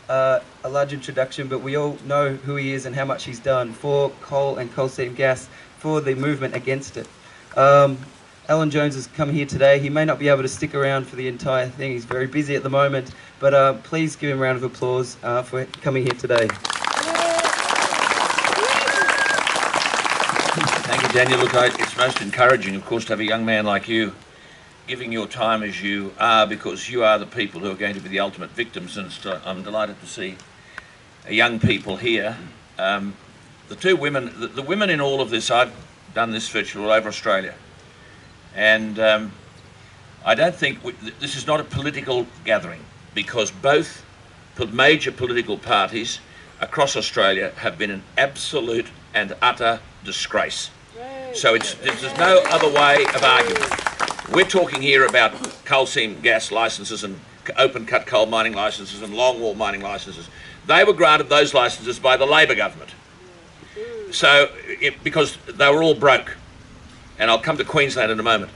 a large introduction, but we all know who he is and how much he's done for coal and coal seam gas, for the movement against it. Alan Jones has come here today. He may not be able to stick around for the entire thing. He's very busy at the moment, but please give him a round of applause for coming here today. Thank you, Daniel. Look, it's most encouraging, of course, to have a young man like you giving your time as you are, because you are the people who are going to be the ultimate victims, and I'm delighted to see young people here. The two women, the women in all of this, I've done this virtually all over Australia, and I don't think this is not a political gathering, because both major political parties across Australia have been an absolute and utter disgrace. So there's no other way of arguing. We're talking here about coal seam gas licences and open cut coal mining licences and longwall mining licences. They were granted those licences by the Labor government. So, because they were all broke, and I'll come to Queensland in a moment,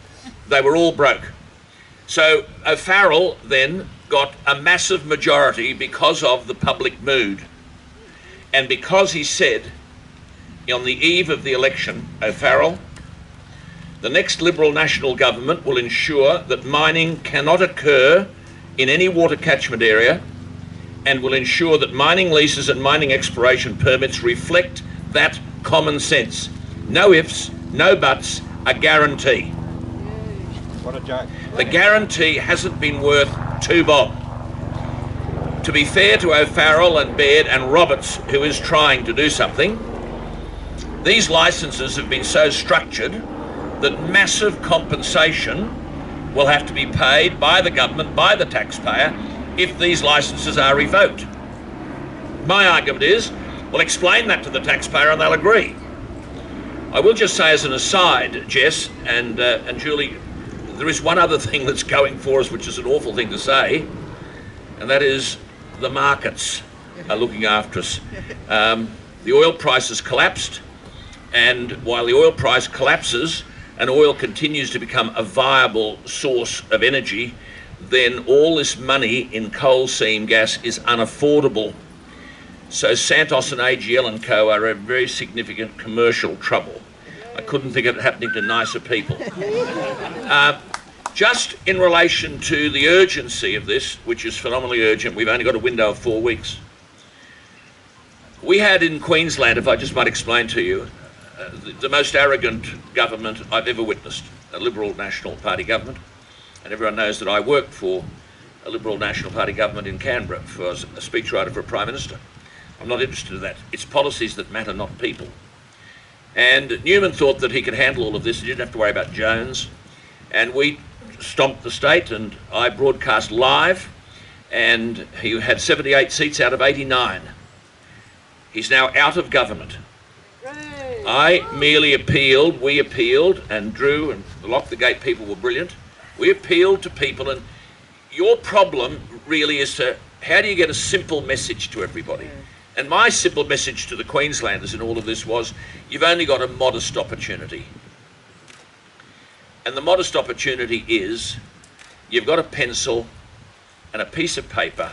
they were all broke. So O'Farrell then got a massive majority because of the public mood, and because he said on the eve of the election, O'Farrell, the next Liberal National Government will ensure that mining cannot occur in any water catchment area, and will ensure that mining leases and mining exploration permits reflect that common sense. No ifs, no buts, a guarantee. What a joke. The guarantee hasn't been worth 2 bob. To be fair to O'Farrell and Baird and Roberts, who is trying to do something, these licences have been so structured that massive compensation will have to be paid by the government, by the taxpayer, if these licences are revoked. My argument is, well, explain that to the taxpayer and they'll agree. I will just say as an aside, Jess and Julie, there is one other thing that's going for us, which is an awful thing to say, and that is the markets are looking after us. The oil price has collapsed, and while the oil price collapses and oil continues to become a viable source of energy, then all this money in coal seam gas is unaffordable. So Santos and AGL and Co are in very significant commercial trouble. I couldn't think of it happening to nicer people. Just in relation to the urgency of this, which is phenomenally urgent, we've only got a window of 4 weeks. We had in Queensland, if I just might explain to you, the most arrogant government I've ever witnessed, a Liberal National Party government. And everyone knows that I worked for a Liberal National Party government in Canberra as a speechwriter for a Prime Minister. I'm not interested in that. It's policies that matter, not people. And Newman thought that he could handle all of this. He didn't have to worry about Jones. And we stomped the state, and I broadcast live, and he had 78 seats out of 89. He's now out of government. I merely appealed, we appealed, and Drew and the Lock the Gate people were brilliant. We appealed to people, and your problem really is to, how do you get a simple message to everybody? And my simple message to the Queenslanders in all of this was, you've only got a modest opportunity. And the modest opportunity is, you've got a pencil and a piece of paper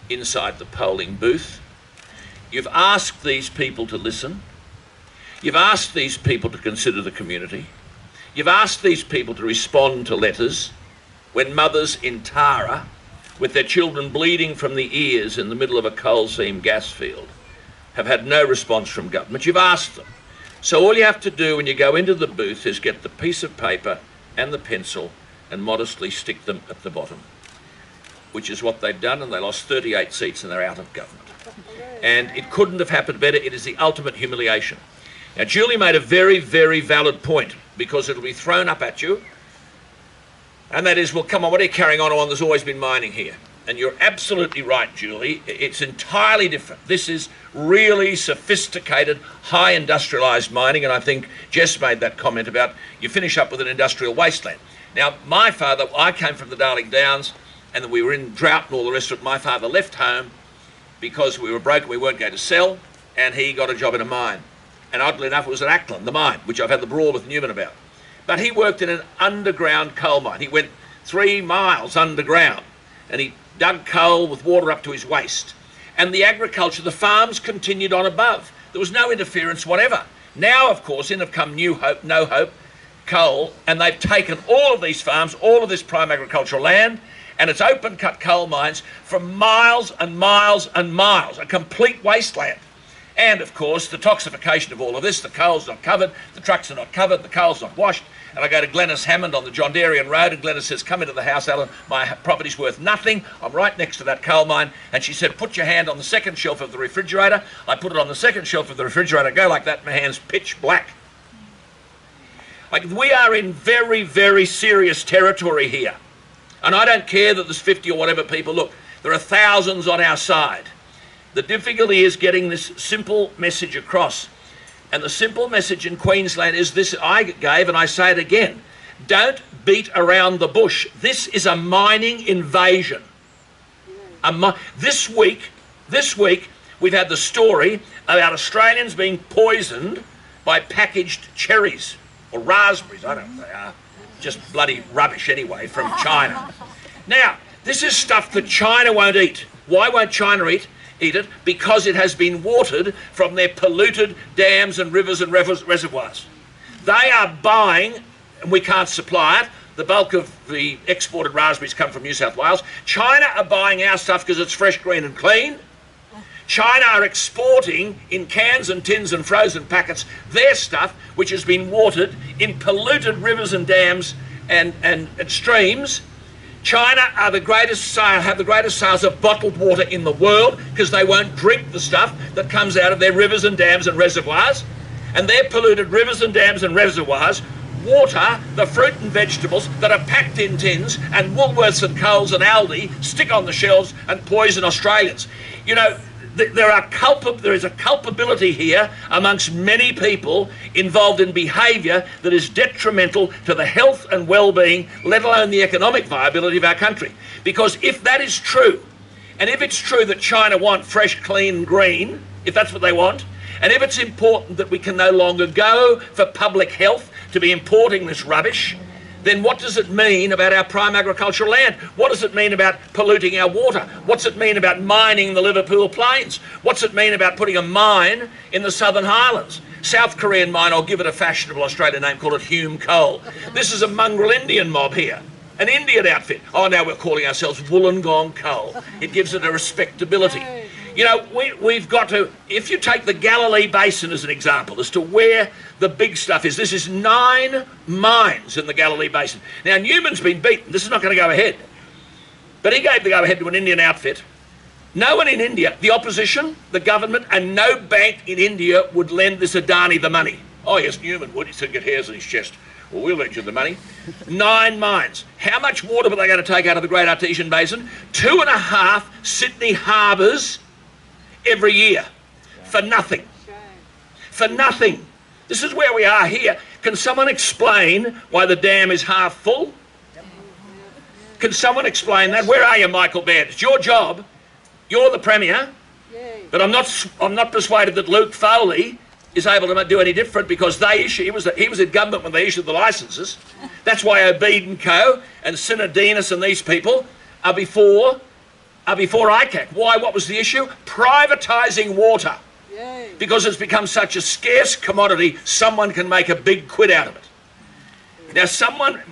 inside the polling booth. You've asked these people to listen. You've asked these people to consider the community. You've asked these people to respond to letters when mothers in Tara, with their children bleeding from the ears in the middle of a coal seam gas field, have had no response from government. You've asked them. So all you have to do when you go into the booth is get the piece of paper and the pencil and modestly stick them at the bottom, which is what they've done, and they lost 38 seats and they're out of government. And it couldn't have happened better. It is the ultimate humiliation. Now, Julie made a very, very valid point, because it'll be thrown up at you, and that is, well, come on, what are you carrying on? There's always been mining here. And you're absolutely right, Julie. It's entirely different. This is really sophisticated, high industrialised mining, and I think Jess made that comment about you finish up with an industrial wasteland. Now, my father, I came from the Darling Downs, and then we were in drought and all the rest of it. My father left home because we were broke and we weren't going to sell, and he got a job in a mine. And oddly enough, it was at Ackland, the mine, which I've had the brawl with Newman about. But he worked in an underground coal mine. He went 3 miles underground, and he dug coal with water up to his waist. and the agriculture, the farms continued on above. There was no interference whatever. Now, of course, in have come New Hope, No Hope, coal, and they've taken all of these farms, all of this prime agricultural land, and it's open-cut coal mines for miles and miles and miles, a complete wasteland. And, of course, the toxification of all of this, the coal's not covered, the trucks are not covered, the coal's not washed. And I go to Glenys Hammond on the John Darian Road, and Glenys says, come into the house, Alan, my property's worth nothing. I'm right next to that coal mine. And she said, put your hand on the second shelf of the refrigerator. I put it on the second shelf of the refrigerator, go like that, my hand's pitch black. Like, we are in very, very serious territory here. And I don't care that there's 50 or whatever people. Look, there are thousands on our side. The difficulty is getting this simple message across. And the simple message in Queensland is this I gave, and I say it again. Don't beat around the bush. This is a mining invasion. This week, we've had the story about Australians being poisoned by packaged cherries or raspberries. I don't know what they are. Just bloody rubbish anyway from China. Now, this is stuff that China won't eat. Why won't China eat it? Because it has been watered from their polluted dams and rivers and reservoirs. They are buying, and we can't supply it. The bulk of the exported raspberries come from New South Wales. China are buying our stuff because it's fresh, green and clean. China are exporting in cans and tins and frozen packets their stuff, which has been watered in polluted rivers and dams and streams. China are the greatest have the greatest sales of bottled water in the world because they won't drink the stuff that comes out of their rivers and dams and reservoirs. And their polluted rivers and dams and reservoirs water the fruit and vegetables that are packed in tins, and Woolworths and Coles and Aldi stick on the shelves and poison Australians. You know, there is a culpability here amongst many people involved in behaviour that is detrimental to the health and well-being, let alone the economic viability of our country. Because if that is true, and if it's true that China want fresh, clean, green, if that's what they want, and if it's important that we can no longer go for public health to be importing this rubbish, then what does it mean about our prime agricultural land? What does it mean about polluting our water? What's it mean about mining the Liverpool Plains? What's it mean about putting a mine in the Southern Highlands? South Korean mine, I'll give it a fashionable Australian name, called it Hume Coal. This is a mongrel Indian mob here, an Indian outfit. Oh, now we're calling ourselves Wollongong Coal. It gives it a respectability. You know, we've got to, if you take the Galilee Basin as an example as to where the big stuff is, this is 9 mines in the Galilee Basin. Now, Newman's been beaten. This is not going to go ahead. But he gave the go-ahead to an Indian outfit. No one in India, the opposition, the government, and no bank in India would lend this Adani the money. Oh, yes, Newman would. He said, get hairs on his chest. Well, we'll lend you the money. 9 mines. How much water were they going to take out of the Great Artesian Basin? 2.5 Sydney harbours every year for nothing. For nothing. This is where we are here. Can someone explain why the dam is half full? Can someone explain that? Where are you, Michael Baird? It's your job. You're the Premier. But I'm not persuaded that Luke Foley is able to do any different, because he was at government when they issued the licences. That's why Obeid and Co. and Sinodinos and these people are before ICAC. Why? What was the issue? Privatising water. Because it's become such a scarce commodity, someone can make a big quid out of it. Now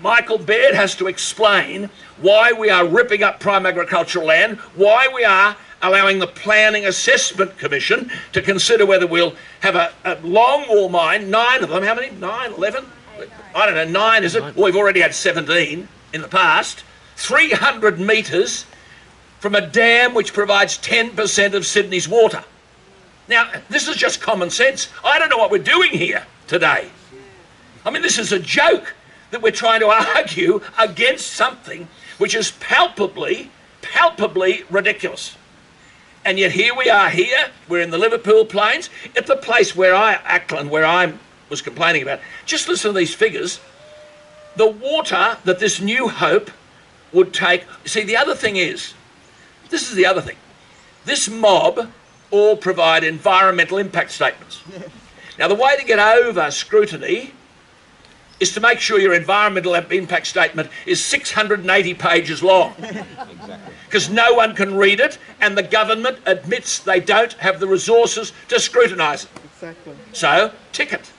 Michael Baird has to explain why we are ripping up prime agricultural land, why we are allowing the Planning Assessment Commission to consider whether we'll have a longwall mine, 9 of them, how many? 9, 11? I don't know, 9 is it? Well, we've already had 17 in the past. 300 metres from a dam which provides 10% of Sydney's water. Now, this is just common sense. I don't know what we're doing here today. I mean, this is a joke that we're trying to argue against something which is palpably ridiculous. And yet here we are here, we're in the Liverpool Plains, at the place where I was complaining about. Just listen to these figures. The water that this New Hope would take. See, the other thing is, this is the other thing. This mob all provide environmental impact statements. Now, the way to get over scrutiny is to make sure your environmental impact statement is 680 pages long. Exactly. Because no one can read it, and the government admits they don't have the resources to scrutinise it. Exactly. So, tick it.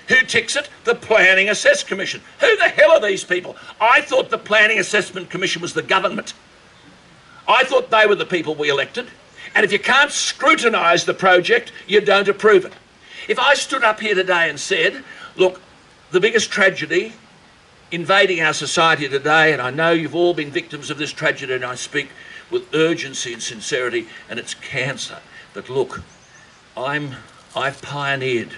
Who ticks it? The Planning Assess Commission. Who the hell are these people? I thought the Planning Assessment Commission was the government. I thought they were the people we elected. And if you can't scrutinise the project, you don't approve it. If I stood up here today and said, look, the biggest tragedy invading our society today, and I know you've all been victims of this tragedy, and I speak with urgency and sincerity, and it's cancer. But look, I've pioneered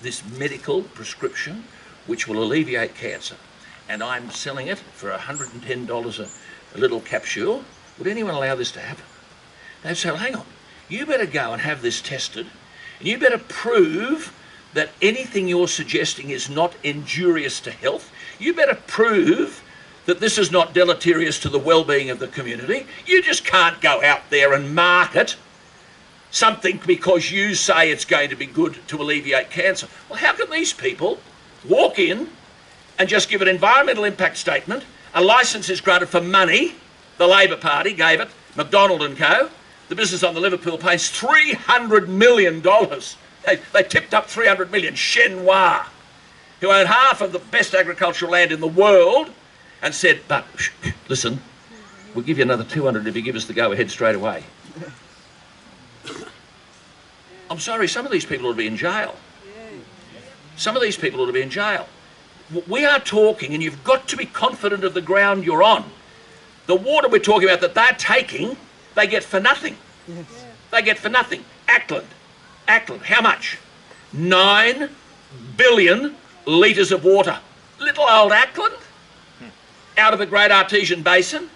this medical prescription which will alleviate cancer, and I'm selling it for $110 a little capsule. Would anyone allow this to happen? They'd say, well, hang on, you better go and have this tested, and you better prove that anything you're suggesting is not injurious to health. You better prove that this is not deleterious to the well-being of the community. You just can't go out there and market something because you say it's going to be good to alleviate cancer. Well, how can these people walk in and just give an environmental impact statement? A licence is granted for money. The Labor Party gave it, McDonald and Co. The business on the Liverpool Plains, $300 million. They tipped up 300 million. Chenois, who own half of the best agricultural land in the world, and said, but listen, we'll give you another 200 if you give us the go-ahead straight away. I'm sorry, some of these people ought to be in jail. Some of these people ought to be in jail. We are talking, and you've got to be confident of the ground you're on. The water we're talking about that they're taking, they get for nothing. Yes. They get for nothing. Ackland, how much? 9 billion litres of water. Little old Ackland, out of the Great Artesian Basin,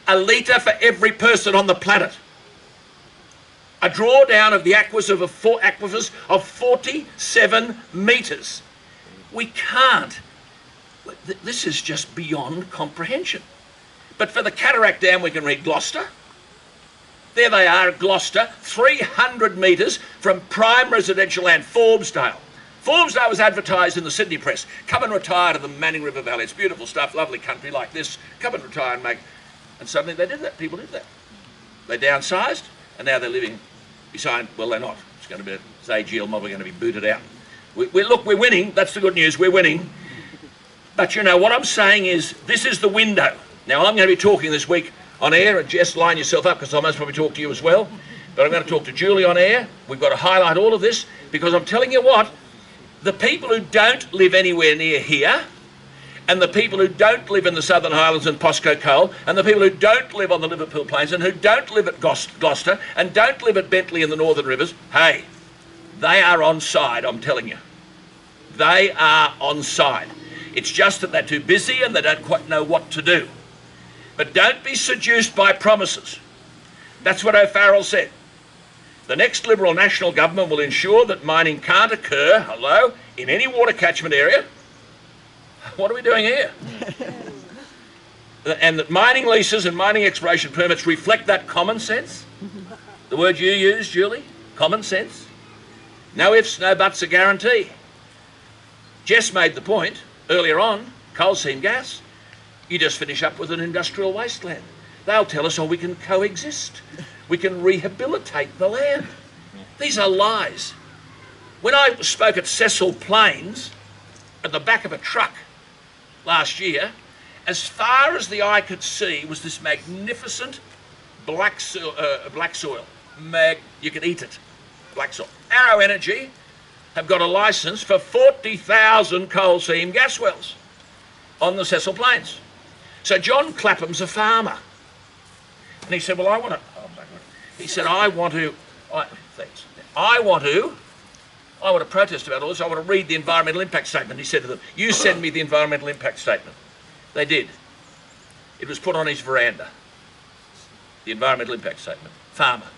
a litre for every person on the planet. A drawdown of the aquifers of 47 metres. We can't. This is just beyond comprehension. But for the Cataract Dam, we can read Gloucester. There they are at Gloucester, 300 metres from prime residential land, Forbesdale. Forbesdale was advertised in the Sydney press. Come and retire to the Manning River Valley. It's beautiful stuff, lovely country like this. Come and retire and make... And suddenly they did that. People did that. They downsized, and now they're living beside... Well, they're not. It's going to be a AGL mob. We're going to be booted out. Look, we're winning. That's the good news. We're winning. But, you know, what I'm saying is this is the window. Now, I'm going to be talking this week on air, and Jess, line yourself up because I must probably talk to you as well. But I'm going to talk to Julie on air. We've got to highlight all of this because I'm telling you what, the people who don't live anywhere near here, and the people who don't live in the Southern Highlands and Posco Coal, and the people who don't live on the Liverpool Plains, and who don't live at Gloucester, and don't live at Bentley in the Northern Rivers, hey, they are on side, I'm telling you. They are on side. It's just that they're too busy and they don't quite know what to do. But don't be seduced by promises. That's what O'Farrell said. The next Liberal National Government will ensure that mining can't occur, in any water catchment area. What are we doing here? And that mining leases and mining exploration permits reflect that common sense. The word you used, Julie, common sense. No ifs, no buts, a guarantee. Jess made the point earlier on, coal seam gas. You just finish up with an industrial wasteland. They'll tell us, we can coexist. We can rehabilitate the land. These are lies. When I spoke at Cecil Plains, at the back of a truck last year, as far as the eye could see was this magnificent black soil. You could eat it, black soil. Arrow Energy have got a licence for 40,000 coal seam gas wells on the Cecil Plains. So John Clapham's a farmer. And he said, well, I want to protest about all this. I want to read the environmental impact statement. He said to them, you send me the environmental impact statement. They did. It was put on his veranda. The environmental impact statement. Farmer.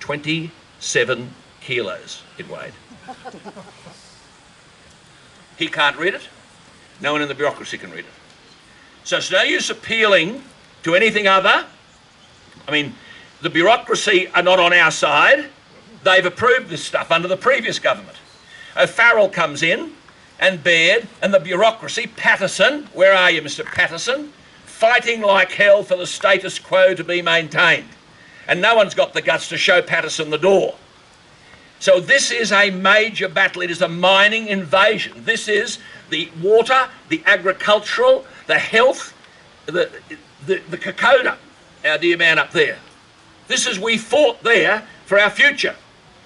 27 kilos it weighed. He can't read it. No one in the bureaucracy can read it. So it's no use appealing to anything other. I mean, the bureaucracy are not on our side. They've approved this stuff under the previous government. O'Farrell comes in, and Baird and the bureaucracy, Patterson, where are you, Mr. Patterson? Fighting like hell for the status quo to be maintained. And no one's got the guts to show Patterson the door. So this is a major battle. It is a mining invasion. This is the water, the agricultural, the health, the Kokoda, our dear man up there. This is, we fought there for our future.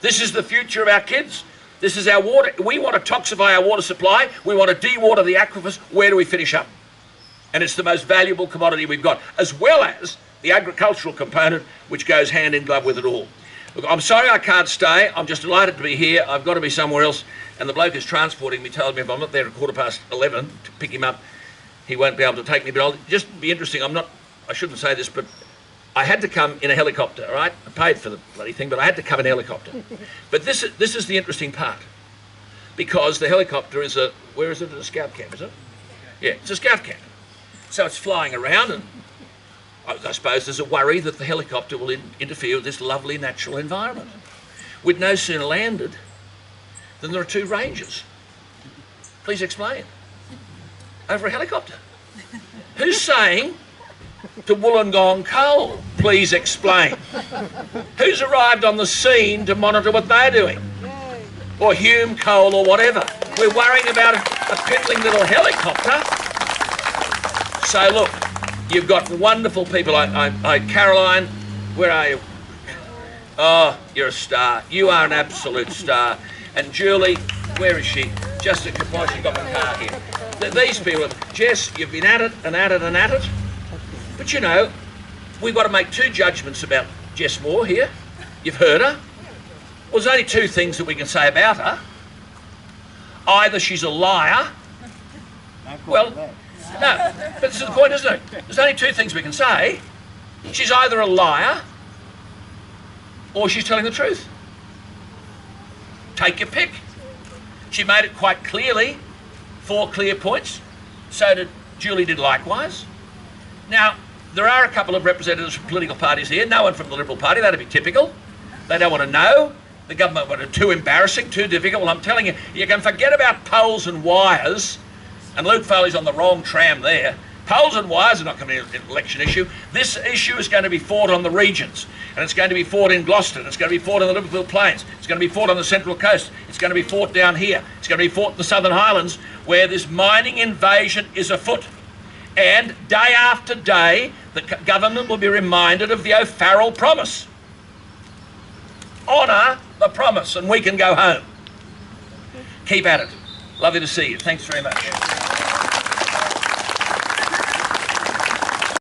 This is the future of our kids. This is our water. We want to toxify our water supply. We want to dewater the aquifers. Where do we finish up? And it's the most valuable commodity we've got, as well as the agricultural component, which goes hand in glove with it all. Look, I'm sorry I can't stay. I'm just delighted to be here. I've got to be somewhere else. And the bloke who's transporting me told me if I'm not there at 11:15 to pick him up, he won't be able to take me. But I'll just be interesting. I shouldn't say this, but I had to come in a helicopter, all right? I paid for the bloody thing, but I had to come in a helicopter. But this is the interesting part. Because the helicopter is where is it? A scout camp, is it? Yeah, it's a scout camp. So it's flying around, and I suppose there's a worry that the helicopter will interfere with this lovely natural environment. We'd no sooner landed than there are two rangers. Please explain. Over a helicopter. Who's saying to Wollongong Coal, please explain? Who's arrived on the scene to monitor what they're doing? Or Hume Coal or whatever. We're worrying about a piddling little helicopter. So look, you've got wonderful people. Caroline, where are you? Oh, you're a star. You are an absolute star. And Julie, where is she? Just a couple, she's got my car here. These people, Jess, you've been at it and at it and at it. But you know, we've got to make two judgments about Jess Moore here. You've heard her. Well, there's only two things that we can say about her. Either she's a liar. Well, no, but this is the point, isn't it? There's only two things we can say. She's either a liar or she's telling the truth. Take your pick. She made it quite clearly, 4 clear points. So did Julie, did likewise. Now, there are a couple of representatives from political parties here. No one from the Liberal Party. That'd be typical. They don't want to know. The government want it too embarrassing, too difficult. Well, I'm telling you, you can forget about poles and wires. And Luke Foley's on the wrong tram there. Poles and wires are not going to be an election issue. This issue is going to be fought on the regions. And it's going to be fought in Gloucester. And it's going to be fought on the Liverpool Plains. It's going to be fought on the Central Coast. It's going to be fought down here. It's going to be fought in the Southern Highlands, where this mining invasion is afoot. And day after day, the government will be reminded of the O'Farrell promise. Honour the promise and we can go home. Keep at it. Lovely to see you. Thanks very much.